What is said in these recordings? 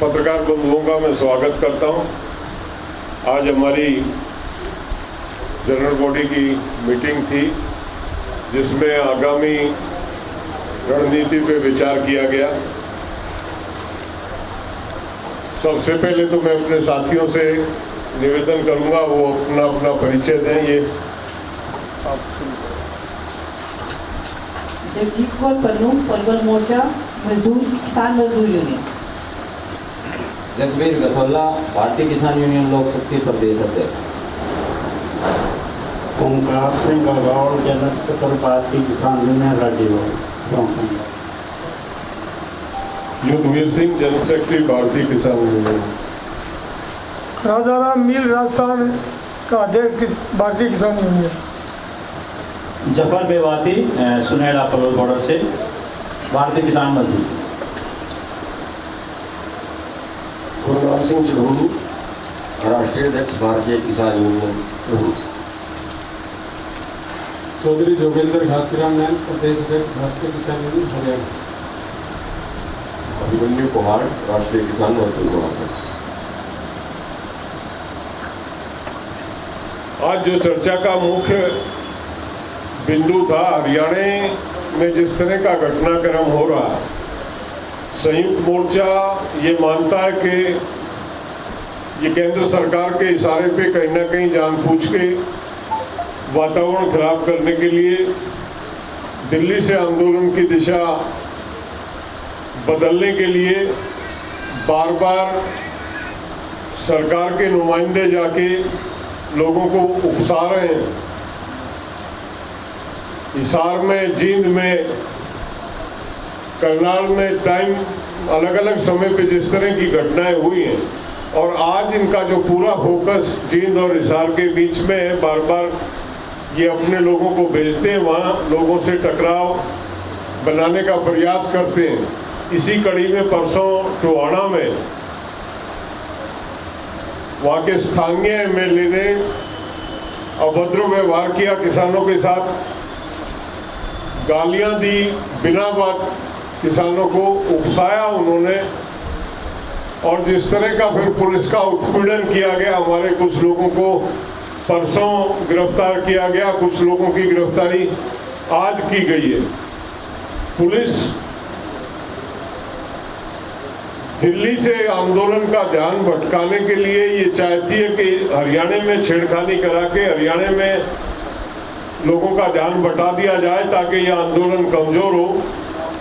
पत्रकार बंधुओं का मैं स्वागत करता हूं। आज हमारी जनरल बॉडी की मीटिंग थी जिसमें आगामी रणनीति पे विचार किया गया। सबसे पहले तो मैं अपने साथियों से निवेदन करूंगा वो अपना अपना परिचय दें। ये जगजीत कौर पन्नू, पलवल मोर्चा मजदूर किसान मजदूर यूनियन। जगबीर गसोला, भारतीय किसान यूनियन लोक शक्ति प्रदेश अध्यक्ष। ओंकार सिंह गौड़, जनस्तर Bharatiya Kisan Union Rajiv. Yudhvir Singh, general secretary Bharatiya Kisan union. Rajaram मील, राजस्थान का अध्यक्ष भारतीय किसान यूनियन। जफर बेवाती, सुनेड़ा पलवल बॉर्डर से भारतीय किसान मजदूर। गुरनाम सिंह चढ़ोनी, राष्ट्रीय अध्यक्ष भारतीय किसान यूनियन। चौधरी जोगेंद्र घासीराम नैन, प्रदेश अध्यक्ष भारतीय किसान यूनियन हरियाणा। अभिमन्यु कुमार, राष्ट्रीय किसान मजदूर महासंघ। आज जो चर्चा का मुख्य बिंदु था, हरियाणा में जिस तरह का घटनाक्रम हो रहा है, संयुक्त मोर्चा ये मानता है कि ये केंद्र सरकार के इशारे पे कहीं ना कहीं जानबूझ के वातावरण खराब करने के लिए दिल्ली से आंदोलन की दिशा बदलने के लिए बार बार सरकार के नुमाइंदे जाके लोगों को उकसा रहे हैं। हिसार में, जींद में, करनाल में टाइम अलग अलग समय पे जिस तरह की घटनाएं हुई हैं और आज इनका जो पूरा फोकस जींद और हिसार के बीच में है, बार बार ये अपने लोगों को भेजते हैं, वहाँ लोगों से टकराव बनाने का प्रयास करते हैं। इसी कड़ी में परसों टोहाना में वहाँ के स्थानीय एमएलए ने अभद्र व्यवहार किया, किसानों के साथ गालियां दी, बिना बात किसानों को उकसाया उन्होंने। और जिस तरह का फिर पुलिस का उत्पीड़न किया गया, हमारे कुछ लोगों को परसों गिरफ्तार किया गया, कुछ लोगों की गिरफ्तारी आज की गई है। पुलिस दिल्ली से आंदोलन का ध्यान भटकाने के लिए ये चाहती है कि हरियाणा में छेड़खानी करा के हरियाणा में लोगों का ध्यान बटा दिया जाए ताकि ये आंदोलन कमजोर हो।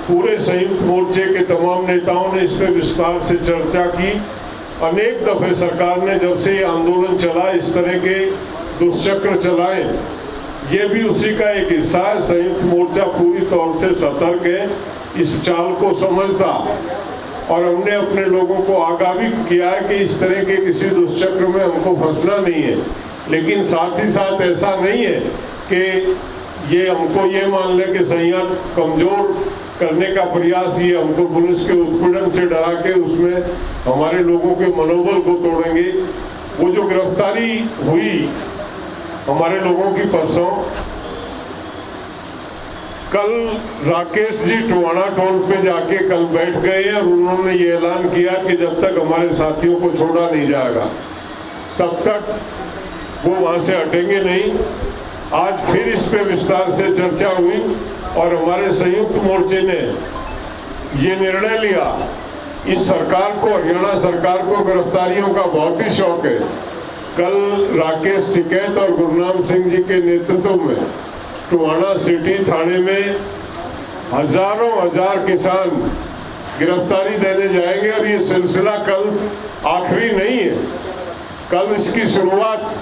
पूरे संयुक्त मोर्चे के तमाम नेताओं ने इस पर विस्तार से चर्चा की। अनेक दफे सरकार ने जब से ये आंदोलन चला इस तरह के दुष्चक्र चलाए, ये भी उसी का एक हिस्सा है। संयुक्त मोर्चा पूरी तौर से सतर्क है, इस चाल को समझता, और हमने अपने लोगों को आगाह भी किया है कि इस तरह के किसी दुष्चक्र में हमको फंसना नहीं है। लेकिन साथ ही साथ ऐसा नहीं है कि ये हमको ये मान ले कि सैया कमज़ोर करने का प्रयास, ये हमको पुलिस के उत्पीड़न से डरा के उसमें हमारे लोगों के मनोबल को तोड़ेंगे। वो जो गिरफ्तारी हुई हमारे लोगों की परसों, कल राकेश जी टोहाना टोल पे जाके कल बैठ गए और उन्होंने ये ऐलान किया कि जब तक हमारे साथियों को छोड़ा नहीं जाएगा तब तक वो वहाँ से हटेंगे नहीं। आज फिर इस पे विस्तार से चर्चा हुई और हमारे संयुक्त मोर्चे ने ये निर्णय लिया। इस सरकार को, हरियाणा सरकार को गिरफ्तारियों का बहुत ही शौक है। कल राकेश टिकैत और गुरनाम सिंह जी के नेतृत्व में टोहाना सिटी थाने में हजारों हजार किसान गिरफ्तारी देने जाएंगे और ये सिलसिला कल आखिरी नहीं है। कल इसकी शुरुआत,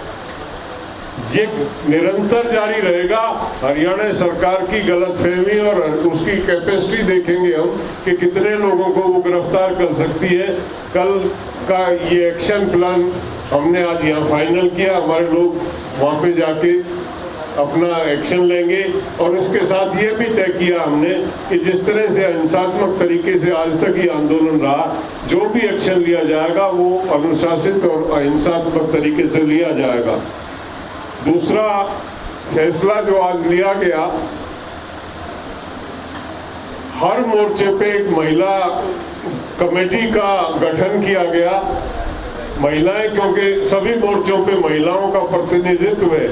ये निरंतर जारी रहेगा। हरियाणा सरकार की गलतफहमी और उसकी कैपेसिटी देखेंगे हम कि कितने लोगों को वो गिरफ्तार कर सकती है। कल का ये एक्शन प्लान हमने आज यहाँ फाइनल किया। हमारे लोग वहाँ पे जाके अपना एक्शन लेंगे और इसके साथ ये भी तय किया हमने कि जिस तरह से हिंसात्मक तरीके से आज तक ये आंदोलन रहा, जो भी एक्शन लिया जाएगा वो अनुशासित और अहिंसात्मक तरीके से लिया जाएगा। दूसरा फैसला जो आज लिया गया, हर मोर्चे पे एक महिला कमेटी का गठन किया गया। महिलाएं, क्योंकि सभी मोर्चों पे महिलाओं का प्रतिनिधित्व है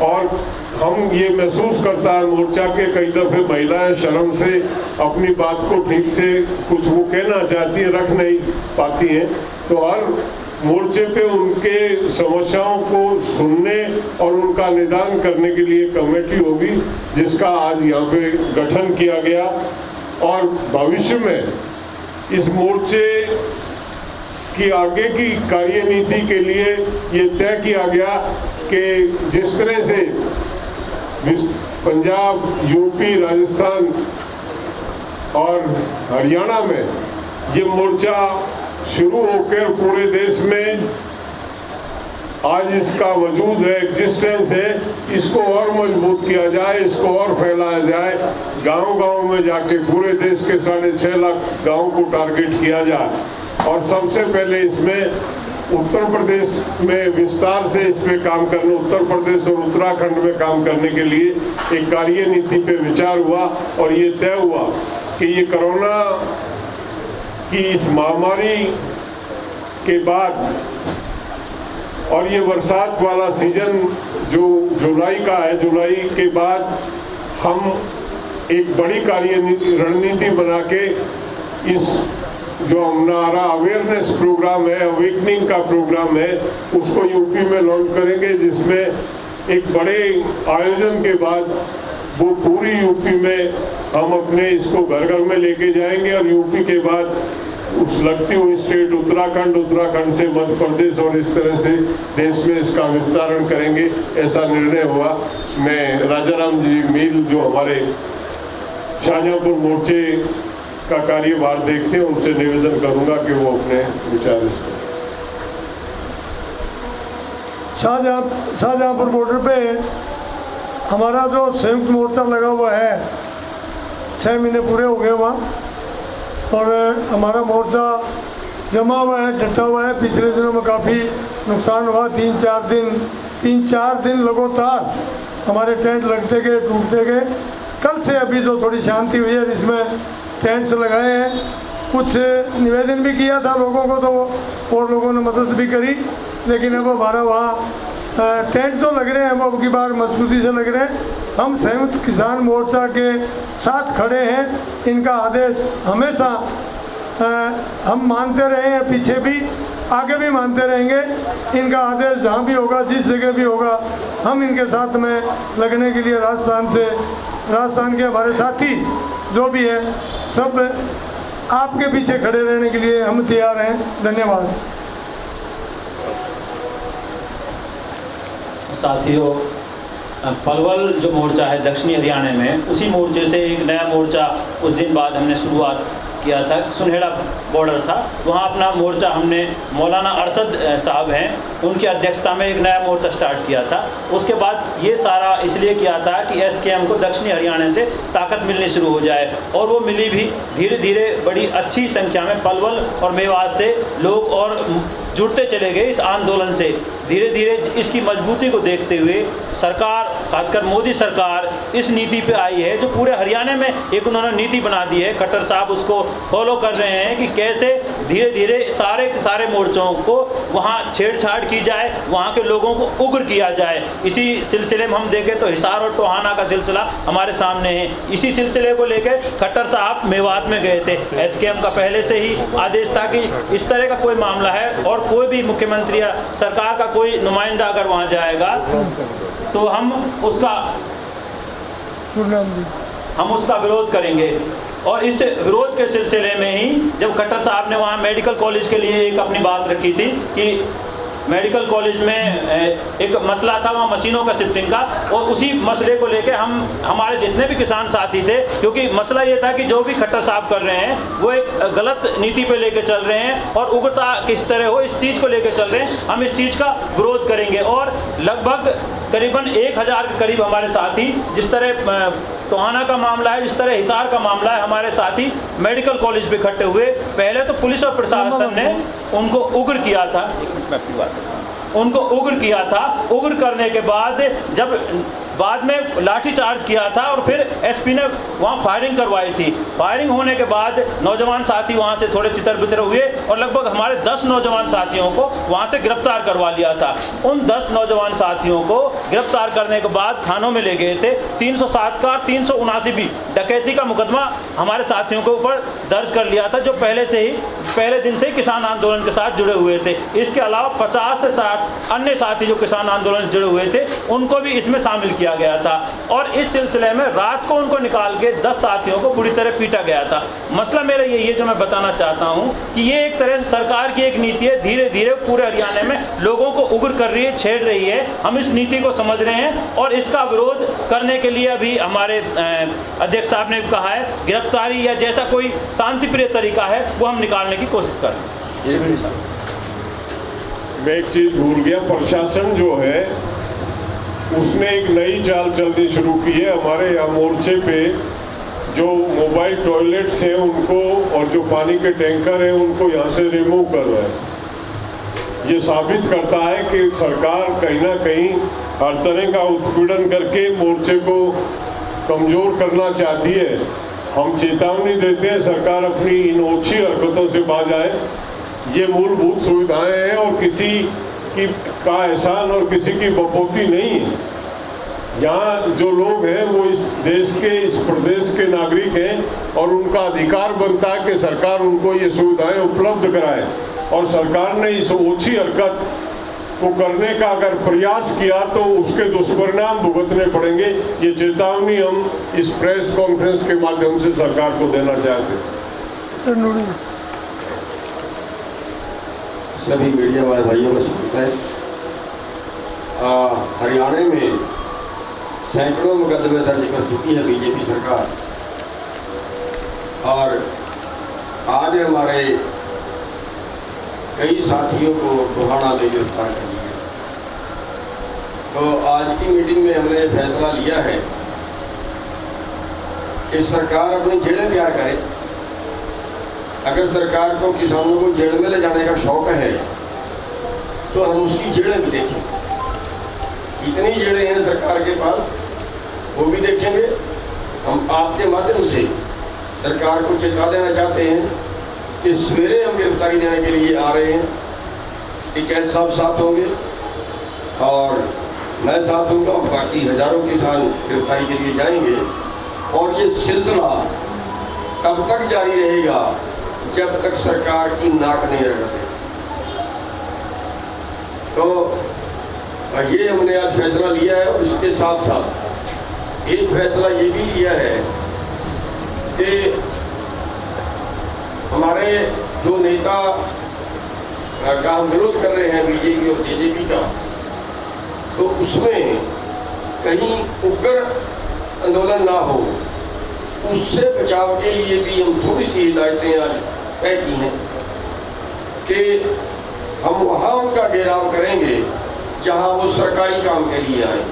और हम ये महसूस करता है मोर्चा के कई दफ़े महिलाएं शर्म से अपनी बात को ठीक से कुछ वो कहना चाहती है, रख नहीं पाती हैं। तो हर मोर्चे पे उनके समस्याओं को सुनने और उनका निदान करने के लिए कमेटी होगी, जिसका आज यहाँ पे गठन किया गया। और भविष्य में इस मोर्चे की आगे की कार्यनीति के लिए ये तय किया गया कि जिस तरह से पंजाब, यूपी, राजस्थान और हरियाणा में ये मोर्चा शुरू होकर पूरे देश में आज इसका वजूद है, एग्जिस्टेंस है, इसको और मजबूत किया जाए, इसको और फैलाया जाए, गांव-गांव में जाके पूरे देश के 6.5 लाख गांव को टारगेट किया जाए। और सबसे पहले इसमें उत्तर प्रदेश में विस्तार से इस पे काम करने, उत्तर प्रदेश और उत्तराखंड में काम करने के लिए एक कार्यनीति पे विचार हुआ और ये तय हुआ कि ये कोरोना की इस महामारी के बाद और ये बरसात वाला सीजन जो जुलाई का है, जुलाई के बाद हम एक बड़ी कार्यनीति रणनीति बना के इस जो हमारा अवेयरनेस प्रोग्राम है, अवेकनिंग का प्रोग्राम है, उसको यूपी में लॉन्च करेंगे, जिसमें एक बड़े आयोजन के बाद वो पूरी यूपी में हम अपने इसको घर घर में लेके जाएंगे और यूपी के बाद उस लगती हुई स्टेट उत्तराखंड, उत्तराखंड से मध्य प्रदेश और इस तरह से देश में इसका विस्तारण करेंगे, ऐसा निर्णय हुआ। मैं राजाराम जी मील जो हमारे शाहजहाँपुर मोर्चे का कार्यभार देखते हैं, उनसे निवेदन करूंगा कि वो अपने विचार इस पर। शाहजहाँपुर बॉर्डर पे हमारा जो संयुक्त मोर्चा लगा हुआ है, 6 महीने पूरे हो गए वहाँ, और हमारा मोर्चा जमा हुआ है, डटा हुआ है। पिछले दिनों में काफ़ी नुकसान हुआ, 3-4 दिन लगातार हमारे टेंट लगते गए, टूटते गए। कल से अभी जो थोड़ी शांति हुई है, इसमें टेंट्स लगाए हैं, कुछ निवेदन भी किया था लोगों को, तो और लोगों ने मदद भी करी। लेकिन अब हमारा वहाँ टेंट तो लग रहे हैं, वो अब की बार मजबूती से लग रहे हैं। हम संयुक्त किसान मोर्चा के साथ खड़े हैं। इनका आदेश हमेशा हम मानते रहे हैं, पीछे भी, आगे भी मानते रहेंगे। इनका आदेश जहाँ भी होगा, जिस जगह भी होगा, हम इनके साथ में लगने के लिए राजस्थान के हमारे साथी जो भी है, सब आपके पीछे खड़े रहने के लिए हम तैयार हैं। धन्यवाद। साथियों, पलवल जो मोर्चा है दक्षिणी हरियाणा में, उसी मोर्चे से एक नया मोर्चा कुछ दिन बाद हमने शुरुआत किया था। सुनहेड़ा बॉर्डर था, वहाँ अपना मोर्चा हमने मौलाना अरशद साहब हैं, उनकी अध्यक्षता में एक नया मोर्चा स्टार्ट किया था। उसके बाद ये सारा इसलिए किया था कि एसकेएम को दक्षिणी हरियाणा से ताकत मिलनी शुरू हो जाए, और वो मिली भी। धीरे धीरे बड़ी अच्छी संख्या में पलवल और मेवात से लोग और जुड़ते चले गए इस आंदोलन से। धीरे धीरे इसकी मजबूती को देखते हुए सरकार, खासकर मोदी सरकार, इस नीति पे आई है जो पूरे हरियाणा में एक उन्होंने नीति बना दी है। खट्टर साहब उसको फॉलो कर रहे हैं कि कैसे धीरे धीरे सारे मोर्चों को वहाँ छेड़छाड़ की जाए, वहाँ के लोगों को उग्र किया जाए। इसी सिलसिले में हम देखें तो हिसार और टोहाना का सिलसिला हमारे सामने है। इसी सिलसिले को लेकर खट्टर साहब मेवात में गए थे। एसकेएम का पहले से ही आदेश था कि इस तरह का कोई मामला है और कोई भी मुख्यमंत्री या सरकार का कोई नुमाइंदा अगर वहाँ जाएगा तो हम उसका विरोध करेंगे। और इस विरोध के सिलसिले में ही जब खट्टर साहब ने वहाँ मेडिकल कॉलेज के लिए एक अपनी बात रखी थी कि मेडिकल कॉलेज में एक मसला था वहाँ मशीनों का शिफ्टिंग का, और उसी मसले को लेके हमारे जितने भी किसान साथी थे, क्योंकि मसला ये था कि जो भी खट्टर साहब कर रहे हैं वो एक गलत नीति पे लेके चल रहे हैं और उग्रता किस तरह हो इस चीज़ को लेके चल रहे हैं। हम इस चीज़ का विरोध करेंगे। और लगभग करीबन 1000 के करीब हमारे साथी, जिस तरह टोहाना का मामला है, जिस तरह हिसार का मामला है, हमारे साथी मेडिकल कॉलेज पे इकट्ठे हुए। पहले तो पुलिस और प्रशासन ने उनको उग्र किया था, उनको उग्र किया था। उग्र करने के बाद जब बाद में लाठी चार्ज किया था और फिर एसपी ने वहाँ फायरिंग करवाई थी। फायरिंग होने के बाद नौजवान साथी वहाँ से थोड़े तितर बितर हुए और लगभग हमारे 10 नौजवान साथियों को वहाँ से गिरफ्तार करवा लिया था। उन 10 नौजवान साथियों को गिरफ्तार करने के बाद थानों में ले गए थे। 307 का 379 भी डकैती का मुकदमा हमारे साथियों के ऊपर दर्ज कर लिया था, जो पहले दिन से ही किसान आंदोलन के साथ जुड़े हुए थे। इसके अलावा 50 से 60 अन्य साथी जो किसान आंदोलन से जुड़े हुए थे उनको भी इसमें शामिल किया गया था। और इस सिलसिले में रात को उनको निकाल के 10 साथियों को बुरी तरह पीटा गया था। मसला मेरा यही है जो मैं बताना चाहता हूँ कि ये एक तरह से सरकार की एक नीति है, धीरे धीरे पूरे हरियाणा में लोगों को उग्र कर रही है, छेड़ रही है। हम इस नीति को समझ रहे हैं और इसका विरोध करने के लिए अभी हमारे अध्यक्ष साहब ने कहा है गिरफ्तारी या जैसा कोई शांतिप्रिय तरीका है वो हम निकालने की कोशिश कर रहे हैं। मैं एक चीज भूल गया, प्रशासन जो है उसने एक नई चाल चलनी शुरू की है। हमारे यहाँ मोर्चे पे जो मोबाइल टॉयलेट्स हैं उनको और जो पानी के टैंकर हैं उनको यहाँ से रिमूव कर रहे हैं। ये साबित करता है कि सरकार कहीं ना कहीं हर तरह का उत्पीड़न करके मोर्चे को कमज़ोर करना चाहती है। हम चेतावनी देते हैं सरकार अपनी इन ओछी हरकतों से बाज आए। ये मूलभूत सुविधाएं हैं और किसी की का एहसान और किसी की बपोती नहीं है। यहाँ जो लोग हैं वो इस देश के, इस प्रदेश के नागरिक हैं और उनका अधिकार बनता है कि सरकार उनको ये सुविधाएं उपलब्ध कराए। और सरकार ने इस ओछी हरकत को करने का अगर प्रयास किया तो उसके दुष्परिणाम भुगतने पड़ेंगे। ये चेतावनी हम इस प्रेस कॉन्फ्रेंस के माध्यम से सरकार को देना चाहते हैं। सभी मीडिया वाले भाइयों को सूचित है, हरियाणा में सैकड़ों मुकदमे दर्ज कर चुकी है बीजेपी सरकार और आज हमारे कई साथियों को टोहाना में गिरफ्तार कर लिया। तो आज की मीटिंग में हमने फैसला लिया है कि सरकार अपनी जेलें तैयार करे। अगर सरकार को किसानों को जेल में ले जाने का शौक है तो हम उसकी जेलें भी देखें। कितनी जेलें हैं सरकार के पास वो भी देखेंगे। हम आपके माध्यम से सरकार को चेता देना चाहते हैं कि सवेरे हम गिरफ्तारी देने के लिए आ रहे हैं। टिकैत साहब साथ होंगे और मैं साथ होऊंगा और बाकी हजारों किसान गिरफ्तारी के लिए जाएंगे। और ये सिलसिला तब तक जारी रहेगा जब तक सरकार की नाक नहीं रगड़ते। तो ये हमने आज फैसला लिया है और इसके साथ साथ एक फैसला ये भी लिया है कि हमारे जो नेता का हम विरोध कर रहे हैं बीजेपी और जेजेपी का, तो उसमें कहीं उग्र आंदोलन ना हो, उससे बचाव के लिए भी हम थोड़ी सी हिदायतें आज तय की हैं कि हम वहाँ उनका घेराव करेंगे जहाँ वो सरकारी काम के लिए आए,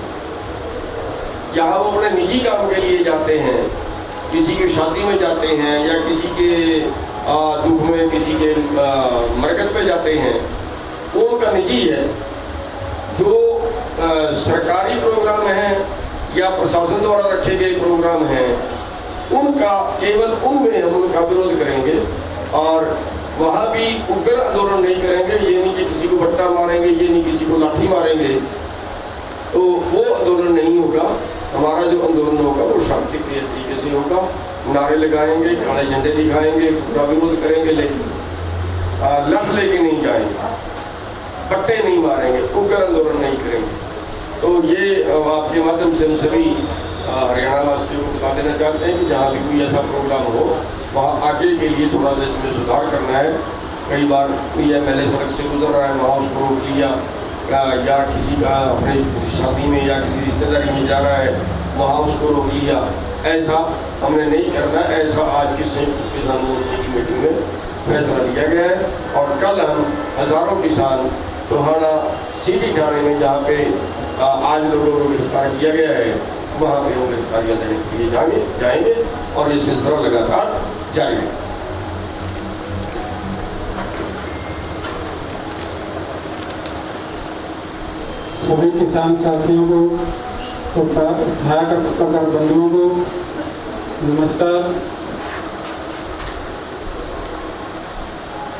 जहाँ वो अपने निजी काम के लिए जाते हैं, किसी की शादी में जाते हैं या किसी के दुख में, किसी के मरकत पे जाते हैं, वो उनका निजी है। जो सरकारी प्रोग्राम हैं या प्रशासन द्वारा रखे गए प्रोग्राम हैं, उनका केवल उनमें हम उनका विरोध करेंगे और वहाँ भी उग्र आंदोलन नहीं करेंगे। ये नहीं कि किसी को बट्टा मारेंगे, ये नहीं किसी को लाठी मारेंगे, तो वो आंदोलन नहीं होगा। हमारा जो आंदोलन होगा वो शांतिप्रिय तरीके से होगा। नारे लगाएंगे, काले झंडे दिखाएंगे, पूरा विरोध करेंगे, लेकिन लठ लेके नहीं जाएंगे, बट्टे नहीं मारेंगे, उग्र आंदोलन नहीं करेंगे। तो ये आपके माध्यम से हम सभी हरियाणा वासियों को बता देना चाहते हैं कि जहाँ भी कोई ऐसा प्रोग्राम हो वहाँ आगे के लिए थोड़ा सा इसमें सुधार करना है। कई बार कोई MLA सड़क से गुजर रहा है, वहाँ उसको रोक लिया, या किसी का अपने शादी में या किसी रिश्तेदारी में जा रहा है, वहाँ उसको रोक लिया। ऐसा हमने नहीं करना। ऐसा आज की संयुक्त किसान मोर्चे की मीटिंग में फैसला लिया गया है और कल हम हज़ारों किसान टोहाना सीधी थाने में जहाँ पे आज लोगों को गिरफ्तार किया गया है, वहाँ पे हम गिरफ्तारियाँ देने के लिए जाएंगे और ये सिलसिला लगातार जारी है। सभी किसान साथियों को छाया पत्रकार बंधुओं को नमस्कार।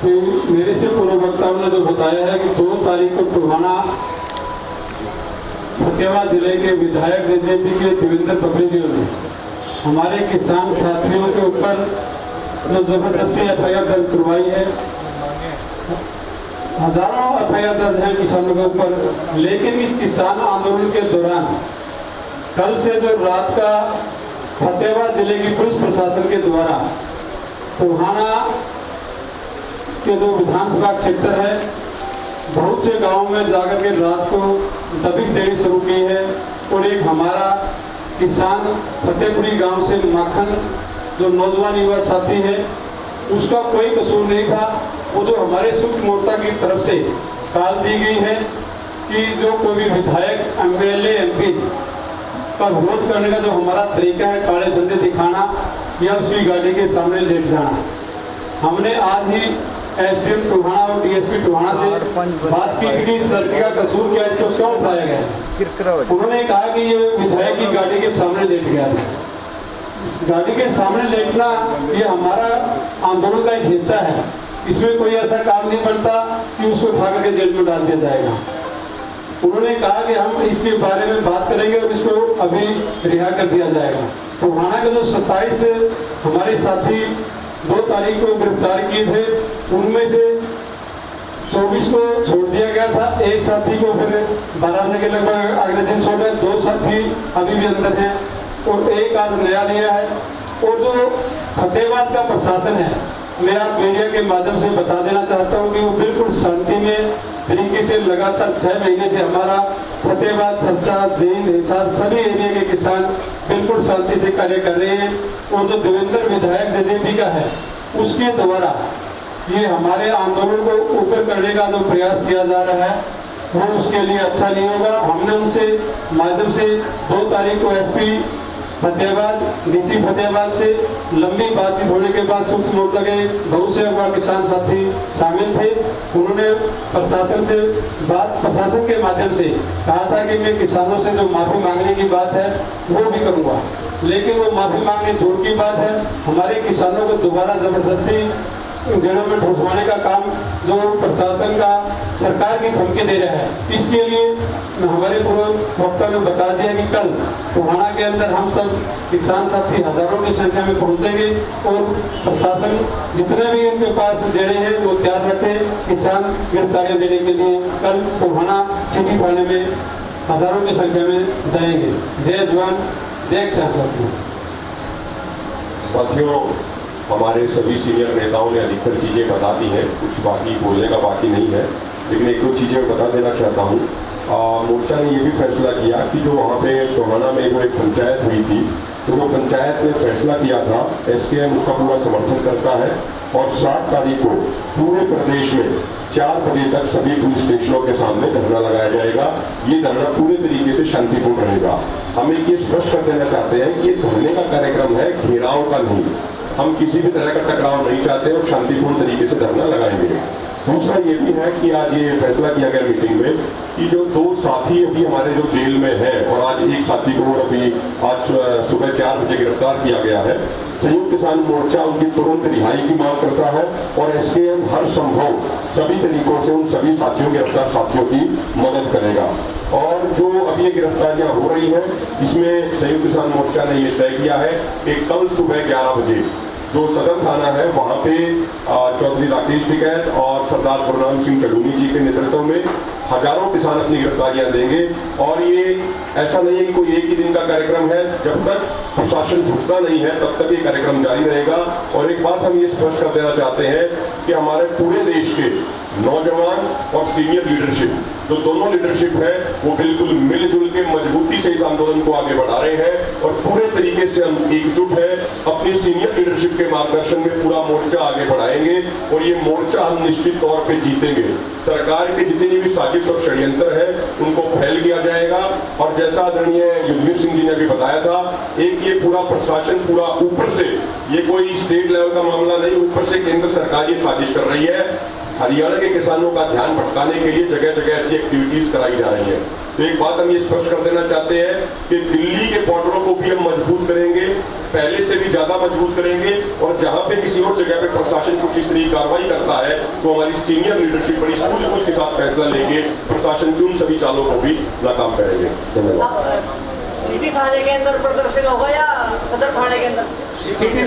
तो मेरे से पूर्व वक्ताओं ने जो बताया है कि 2 तारीख को टोहाना फतेहाबाद जिले के विधायक जेजेपी के देवेंद्र पकड़ियों ने हमारे किसान साथियों के ऊपर जो जबरदस्ती एफआईआर दर्ज करवाई है। हजारों एफआईआर दर्ज है किसानों के ऊपर, लेकिन इस किसान आंदोलन के दौरान कल से जो रात का फतेहाबाद जिले की पुलिस प्रशासन के द्वारा टोहाना के जो विधानसभा क्षेत्र है बहुत से गांवों में जाकर के रात को दबिश देनी शुरू की है। और एक हमारा किसान फतेहपुरी गांव से माखन जो नौजवान युवा साथी है उसका कोई कसूर नहीं था। वो जो हमारे संयुक्त मोर्चा की तरफ से काल दी गई है कि जो कोई भी विधायक एमएलए एमपी का विरोध करने का जो हमारा तरीका है काले धंधे दिखाना या उसकी गाड़ी के सामने लेट जाना। हमने आज ही एसडीएम टोहाना और डीएसपी टोहाना से बात की कि इस लड़के का कसूर क्या, इसको क्यों उठाया गया। उन्होंने कहा कि ये विधायक की गाड़ी के सामने लेट गया था। इस गाड़ी के सामने लेटना ये हमारा आंदोलन का एक हिस्सा है। इसमें कोई ऐसा काम नहीं बनता कि उसको उठा करके जेल में डाल दिया जाएगा। उन्होंने कहा कि हम इसके बारे में बात करेंगे और इसको अभी रिहा कर दिया जाएगा। टोहाना के जो 27 हमारे साथी 2 तारीख को गिरफ्तार किए थे उनमें से 24 को छोड़ दिया गया था। एक साथी को फिर 12 बजे के लगभग अगले दिन छोड़ा। 2 साथी अभी भी अंदर हैं और एक आज नया लिया है। और जो फतेहाबाद का प्रशासन है मैं आप मीडिया के माध्यम से बता देना चाहता हूँ कि वो बिल्कुल शांति में तरीके से लगातार 6 महीने से हमारा फतेहाबाद, सरसा, जींद, हिसार सभी एरिया के किसान बिल्कुल शांति से कार्य कर रहे हैं। और जो देवेंद्र विधायक जेजेपी का है उसके द्वारा ये हमारे आंदोलन को ऊपर करने का जो प्रयास किया जा रहा है वो उसके लिए अच्छा नहीं होगा। हमने उनसे माध्यम से 2 तारीख को एसपी फतेहाबाद, डीसी फतेहाबाद से लंबी बातचीत होने के बाद संयुक्त मोर्चा के बहुत से हमारे किसान साथी शामिल थे। उन्होंने प्रशासन के माध्यम से कहा था कि मैं किसानों से जो माफी मांगने की बात है वो भी करूँगा, लेकिन वो माफी मांगने दूर की बात है। हमारे किसानों को दोबारा जबरदस्ती जेलों में ठुसवाने का काम जो प्रशासन का सरकार की धमकी दे रहा है, इसके लिए हमारे पूर्व वक्ता ने बता दिया कि कल टोहाना के अंदर हम सब किसान साथी हजारों की संख्या में पहुंचेंगे और प्रशासन जितने भी उनके पास जेड़े हैं वो तैयार रखे किसान गिरफ्तारियां देने के लिए। कल टोहाना सिटी थाने में हजारों की संख्या में जाएंगे। जय जवान जय किसान। साथियों, हमारे सभी सीनियर नेताओं ने अधिकतर चीज़ें बता दी हैं, कुछ बाकी बोलने का बाकी नहीं है, लेकिन 1-2 चीज़ें बता देना चाहता हूँ। मोर्चा ने ये भी फैसला किया कि जो वहाँ पे टोहाना में जो एक पंचायत हुई थी तो वो पंचायत ने फैसला किया था, एसकेएम उसका पूरा समर्थन करता है और 7 तारीख को पूरे प्रदेश में 4 बजे तक सभी पुलिस स्टेशनों के सामने धरना लगाया जाएगा। ये धरना पूरे तरीके से शांतिपूर्ण रहेगा। हम ये स्पष्ट कर देना चाहते हैं कि ये धरने का कार्यक्रम है, घेराव का नहीं। हम किसी भी तरह का टकराव नहीं चाहते और शांतिपूर्ण तरीके से धरना लगाएंगे। दूसरा ये भी है कि आज ये फैसला किया गया मीटिंग में कि जो 2 साथी अभी हमारे जो जेल में है और आज एक साथी को अभी आज सुबह 4 बजे गिरफ्तार किया गया है, संयुक्त किसान मोर्चा उनकी तुरंत रिहाई की मांग करता है और एसकेएम हर संभव सभी तरीकों से उन सभी साथियों गिरफ्तार साथियों की मदद करेगा। और जो अब ये गिरफ्तारियां हो रही हैं इसमें संयुक्त किसान मोर्चा ने ये तय किया है कि कल सुबह 11 बजे जो सदर थाना है वहाँ पे चौधरी राकेश टिकैत और सरदार गुरनाम सिंह कलूनी जी के नेतृत्व में हजारों किसान अपनी गिरफ्तारियां देंगे। और ये ऐसा नहीं है कि कोई एक ही दिन का कार्यक्रम है, जब तक प्रशासन झुकता नहीं है तब तक ये कार्यक्रम जारी रहेगा। और एक बात हम ये स्पष्ट कर देना चाहते हैं कि हमारे पूरे देश के नौजवान और सीनियर लीडरशिप, जो दोनों लीडरशिप है वो बिल्कुल मिलजुल के मजबूती से इस आंदोलन को आगे बढ़ा रहे हैं और पूरे तरीके से हम एकजुट है। अपनी सीनियर लीडरशिप के मार्गदर्शन में पूरा मोर्चा आगे बढ़ाएंगे और ये मोर्चा हम निश्चित तौर पे जीतेंगे। सरकार के जितनी भी साजिश और षड्यंत्र है उनको फैल किया जाएगा। और जैसा आदरणीय युद्धवीर सिंह जी ने भी बताया था, एक ये पूरा प्रशासन पूरा ऊपर से, ये कोई स्टेट लेवल का मामला नहीं, ऊपर से केंद्र सरकार ये साजिश कर रही है। हरियाणा के किसानों का ध्यान भटकाने के लिए जगह जगह ऐसी एक्टिविटीज कराई जा रही है। तो एक बात हम ये स्पष्ट कर देना चाहते हैं कि दिल्ली के बॉर्डरों को भी हम मजबूत करेंगे, पहले से भी ज्यादा मजबूत करेंगे, और जहां पे किसी और जगह पे प्रशासन कुछ इस तरह की कार्रवाई करता है तो हमारी सीनियर लीडरशिप बड़ी सूझबूझ के साथ फैसला लेंगे, प्रशासन के उन सभी चालों को भी नाकाम करेंगे। धन्यवाद। सिटी थाने के अंदर प्रदर्शन होगा या सदर थाने के अंदर? सिटी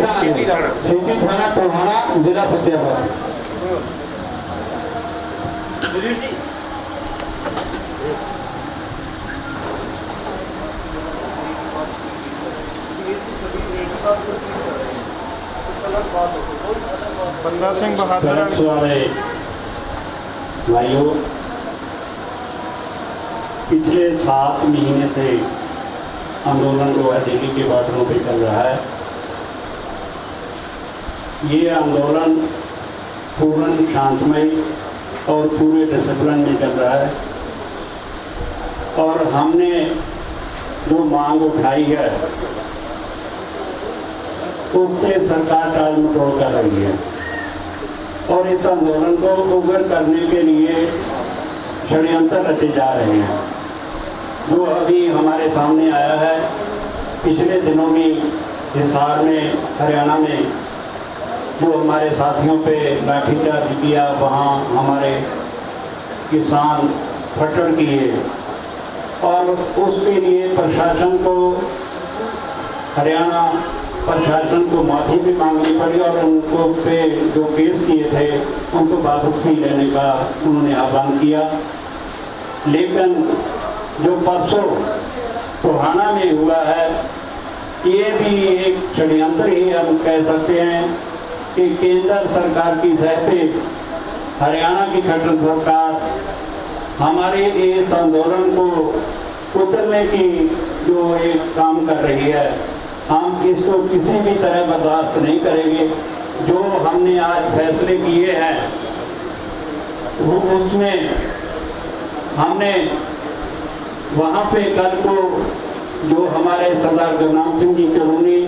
थाना टोहाना, जिला फतेहाबाद। बंदा सिंह बहादुर भाइयों, पिछले 7 महीने से आंदोलन जो है दिल्ली के बॉर्डरों पे चल रहा है। ये आंदोलन पूर्ण शांतमय और पूरे डिसिप्लिन में चल रहा है, और हमने जो मांग उठाई है उससे सरकार टाल मटोल कर रही है, और इस आंदोलन को उग्र करने के लिए षड्यंत्र रचे जा रहे हैं। जो अभी हमारे सामने आया है, पिछले दिनों में हिसार में, हरियाणा में जो हमारे साथियों पे लाठीचार्ज किया, वहाँ हमारे किसान फटड़ किए, और उसके लिए प्रशासन को, हरियाणा प्रशासन को माफ़ी भी मांगनी पड़ी, और उनको पे जो केस किए थे उनको वापसी लेने का उन्होंने आह्वान किया। लेकिन जो परसों टोहाना में हुआ है, ये भी एक षड्यंत्र ही हम कह सकते हैं कि केंद्र सरकार की सह पे हरियाणा की खट्टर सरकार हमारे इस आंदोलन को उतरने की जो एक काम कर रही है, हम इसको किसी भी तरह बर्दाश्त नहीं करेंगे। जो हमने आज फैसले किए हैं वो उसमें हमने वहाँ पे कल को जो हमारे सरदार गुरनाम सिंह जी चरूनी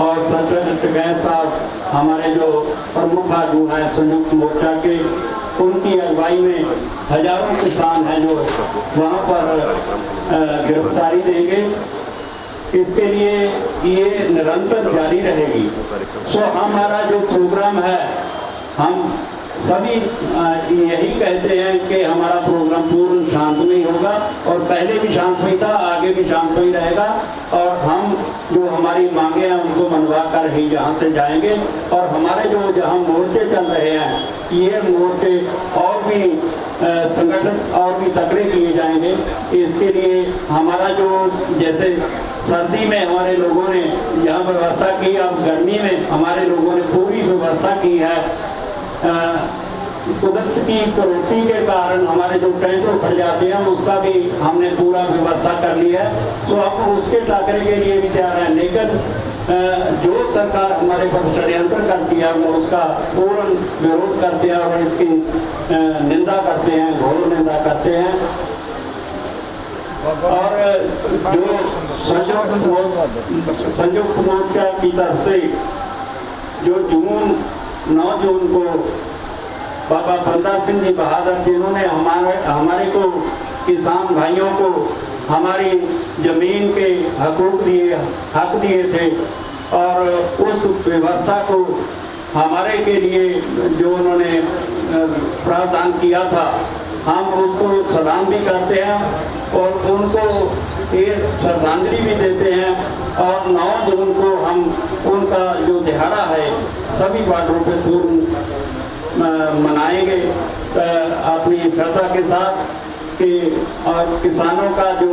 और सरदार टिकैत साहब, हमारे जो प्रमुख आगू हैं संयुक्त मोर्चा के, उनकी अगुवाई में हजारों किसान हैं जो वहाँ पर गिरफ्तारी देंगे। इसके लिए ये निरंतर जारी रहेगी। सो हमारा जो प्रोग्राम है, हम सभी यही कहते हैं कि हमारा प्रोग्राम पूर्ण शांतमय होगा, और पहले भी शांतमय था, आगे भी शांतमय रहेगा, और हम जो हमारी मांगे हैं उनको मनवा कर ही यहाँ से जाएंगे। और हमारे जो जहाँ मोर्चे चल रहे हैं, ये मोर्चे और भी संगठन और भी तकड़े किए जाएंगे। इसके लिए हमारा जो जैसे सर्दी में हमारे लोगों ने यहाँ व्यवस्था की, अब गर्मी में हमारे लोगों ने पूरी व्यवस्था की है। कुदरत की कटौती के कारण हमारे जो टैंक उखड़ जाते हैं, उसका भी हमने पूरा व्यवस्था कर ली है, तो हम उसके टाकरे के लिए भी तैयार हैं। लेकिन जो सरकार हमारे पर षड्यंत्र करती है, हम उसका पूर्ण विरोध करते हैं और इसकी निंदा करते हैं, घोर निंदा करते हैं। और जो संयुक्त मोर्चा की तरफ से जो 9 जून को बाबा बंदा सिंह जी बहादुर, जिन्होंने हमारे को किसान भाइयों को हमारी ज़मीन के हक दिए थे, और उस व्यवस्था को हमारे के लिए जो उन्होंने प्रावधान किया था, हम उसको सलाम भी करते हैं और उनको एक श्रद्धांजलि भी देते हैं। और 9 जून को हम उनका जो दिहाड़ा है सभी बॉर्डरों पे पूर्ण मनाएंगे अपनी श्रद्धा के साथ कि, और किसानों का जो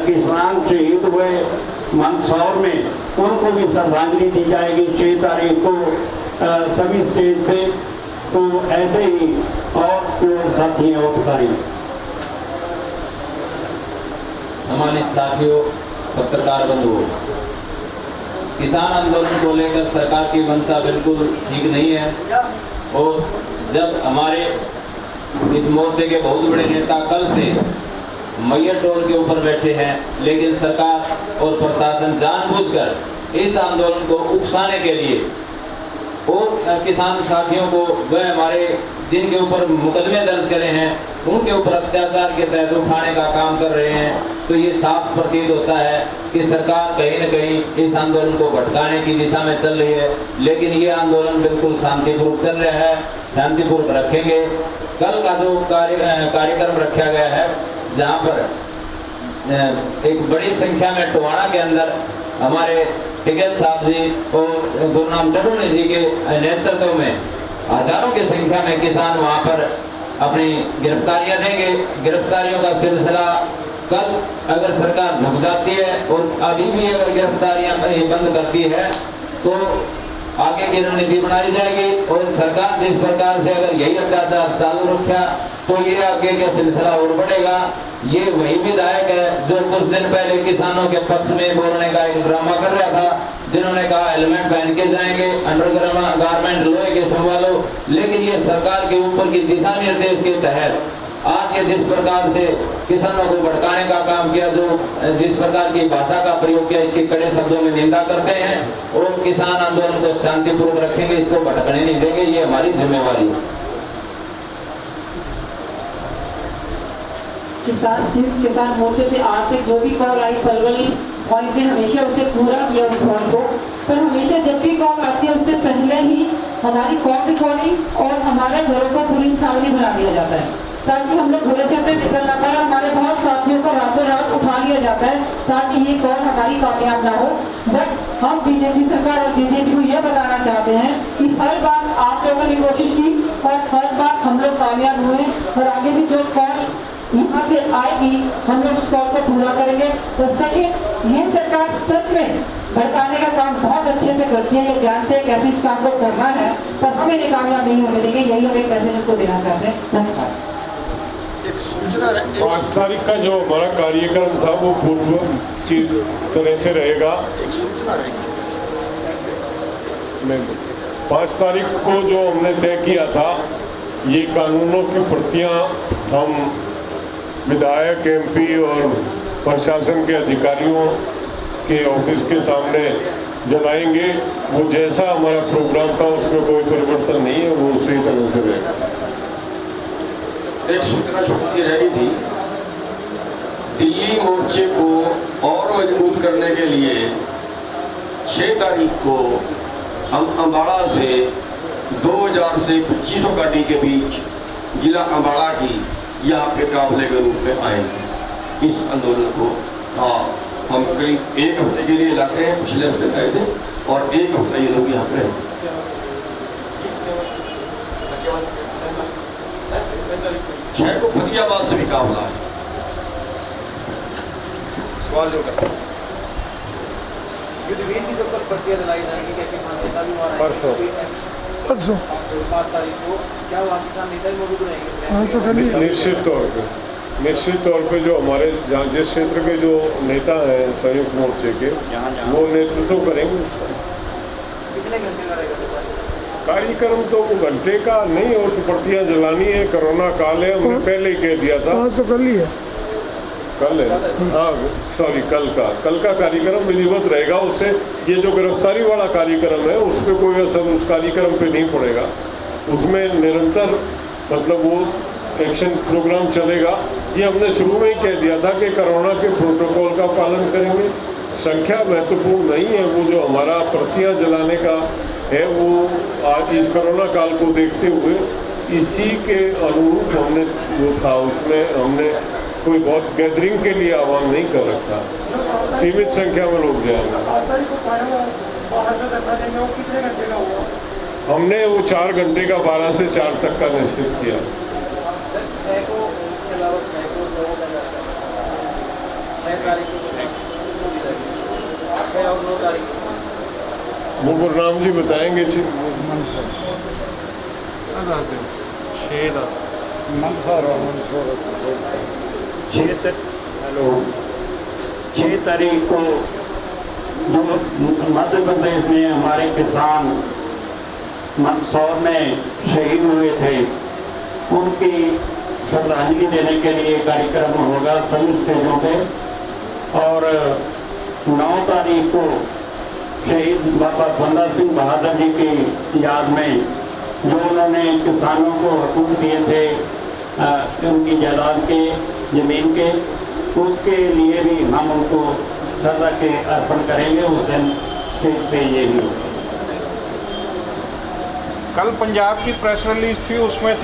किसान शहीद हुए मंदसौर में, उनको भी श्रद्धांजलि दी जाएगी 6 तारीख को सभी स्टेज पे। तो ऐसे ही और जो साथी हैं वो बताएंगे। हमारे साथियों, पत्रकार बंधुओं, किसान आंदोलन को लेकर सरकार की मंशा बिल्कुल ठीक नहीं है, और जब हमारे इस मोर्चे के बहुत बड़े नेता कल से मैयर टोल के ऊपर बैठे हैं, लेकिन सरकार और प्रशासन जानबूझकर इस आंदोलन को उकसाने के लिए और किसान साथियों को, वह हमारे जिनके ऊपर मुकदमे दर्ज करे हैं उनके ऊपर अत्याचार के तहत उठाने का काम कर रहे हैं, तो ये साफ प्रतीत होता है कि सरकार कहीं न कहीं इस आंदोलन को भटकाने की दिशा में चल रही है। लेकिन ये आंदोलन बिल्कुल शांतिपूर्वक चल रहा है, शांतिपूर्वक रखेंगे। कल का जो कार्यक्रम रखा गया है, जहाँ पर एक बड़ी संख्या में टोहाना के अंदर हमारे टिकैत साहब जी और गुरनाम चटोनी जी के नेतृत्व में हजारों की संख्या में किसान वहाँ पर अपनी गिरफ्तारियां देंगे। गिरफ्तारियों का सिलसिला कल अगर सरकार झुक जाती है और अभी भी अगर गिरफ्तारियां बंद करती है तो आगे की रणनीति बनाई जाएगी। और सरकार जिस प्रकार से अगर यही अत्याचार चालू रखा तो ये आगे का सिलसिला और बढ़ेगा। ये वही विधायक है जो कुछ दिन पहले किसानों के पक्ष में बोलने का एक ड्रामा कर रहा था, जिन्होंने कहा हेलमेट पहन के जाएंगे, अंडर गारमेंट लोहे के संभालो। लेकिन ये सरकार के ऊपर की दिशा निर्देश के तहत आज ये जिस प्रकार से किसानों को भड़काने का काम किया, जो जिस प्रकार की भाषा का प्रयोग किया, इसके कड़े शब्दों में निंदा करते हैं और किसान आंदोलन को शांतिपूर्वक रखेंगे, इसको भटकने नहीं देंगे, ये हमारी जिम्मेवारी है। किसान मोर्चे से आर्थिक जो भी कॉल आई पलवल पॉइंट ने हमेशा उसे पूरा किया उस कॉल को, पर हमेशा जब भी कॉल आती है उससे पहले ही हमारी कॉल रिकॉर्डिंग और हमारे घरों को पुलिस सामने बना दिया जाता है, ताकि हम लोग घरों से निकलना पाए। हमारे बहुत साथियों को रातों रात उठा लिया जाता है ताकि ये कॉल हमारी कामयाब ना हो। बट हम बीजेपी सरकार और बीजेपी को यह बताना चाहते हैं कि हर बार आप लोगों ने कोशिश की और हर बार हम लोग कामयाब हुए, और आगे भी जो कॉल यहाँ से आएगी हम लोग उस कॉल को पूरा करेंगे। तो सेकंड, ये सरकार सच में भड़काने का काम बहुत अच्छे से करती है, ये जानते हैं कैसे इस काम को करना है, पर हमें ये कामयाब नहीं होने देंगे। यही हम एक मैसेज उनको देना चाहते हैं। धन्यवाद। 5 तारीख का जो हमारा कार्यक्रम था वो पूर्व की तरह से रहेगा। 5 तारीख को जो हमने तय किया था, ये कानूनों की प्रतियां हम विधायक, एमपी और प्रशासन के अधिकारियों के ऑफिस के सामने जलाएंगे। वो जैसा हमारा प्रोग्राम था उसमें कोई परिवर्तन नहीं है, वो उसी तरह से रहेगा। एक सूचना छोटी सी रह गई थी, दिल्ली मोर्चे को और मजबूत करने के लिए 6 तारीख को हम अम्बाड़ा से 2000 से 2500 गाड़ी के बीच जिला अम्बाड़ा की यहाँ पे काफिले के रूप में आएंगे। इस आंदोलन को हम करीब 1 हफ्ते के लिए लाते हैं, पिछले हफ्ते आए थे और 1 हफ्ता ये लोग यहाँ पे रहेंगे। 6 को फतेहाबाद से भी काफिला है। सवाल जो करते हैं परसों 5 तारीख को क्या वहाँ किसान नेता भी मौजूद रहेंगे? निश्चित तौर पे जो हमारे जहाँ जिस क्षेत्र के जो नेता हैं संयुक्त मोर्चे के, वो नेतृत्व करेंगे। कितने घंटे का रहेगा कार्यक्रम? तो घंटे का नहीं, और प्रतियां जलानी है, कोरोना काल है, हमने पहले ही कह दिया था। तो कल ही है, कल है, हाँ सॉरी, कल का कार्यक्रम विधिवत रहेगा। उससे ये जो गिरफ्तारी वाला कार्यक्रम है उस पर कोई असर उस कार्यक्रम पे नहीं पड़ेगा। उसमें निरंतर मतलब वो एक्शन प्रोग्राम चलेगा। ये हमने शुरू में ही कह दिया था कि कोरोना के प्रोटोकॉल का पालन करेंगे। संख्या महत्वपूर्ण नहीं है, वो जो हमारा प्रतियां जलाने का है वो आज इस कोरोना काल को देखते हुए इसी के अनुरूप हमने वो था, उसमें हमने कोई बहुत गैदरिंग के लिए आह्वान नहीं कर रखा। सीमित संख्या में लोग जाएंगे। हमने वो 4 घंटे का 12 से 4 तक का निश्चित किया। वो गुरनाम जी बताएंगे। 6 तारीख को जो मध्य प्रदेश में हमारे किसान मंदसौर में शहीद हुए थे, उनकी श्रद्धांजलि देने के लिए कार्यक्रम होगा सभी स्टेजों पे। और 9 तारीख को शहीद बाबा बंदा सिंह बहादुर जी की याद में जो उन्होंने किसानों को हकूक़ दिए थे उनकी जायदाद के, ज़मीन के, उसके लिए भी हम उनको सर रख के अर्पण करेंगे। उस दिन स्टेज पे ये भी होगा। कल पंजाब की प्रेस रिलीज थी, उसमें थी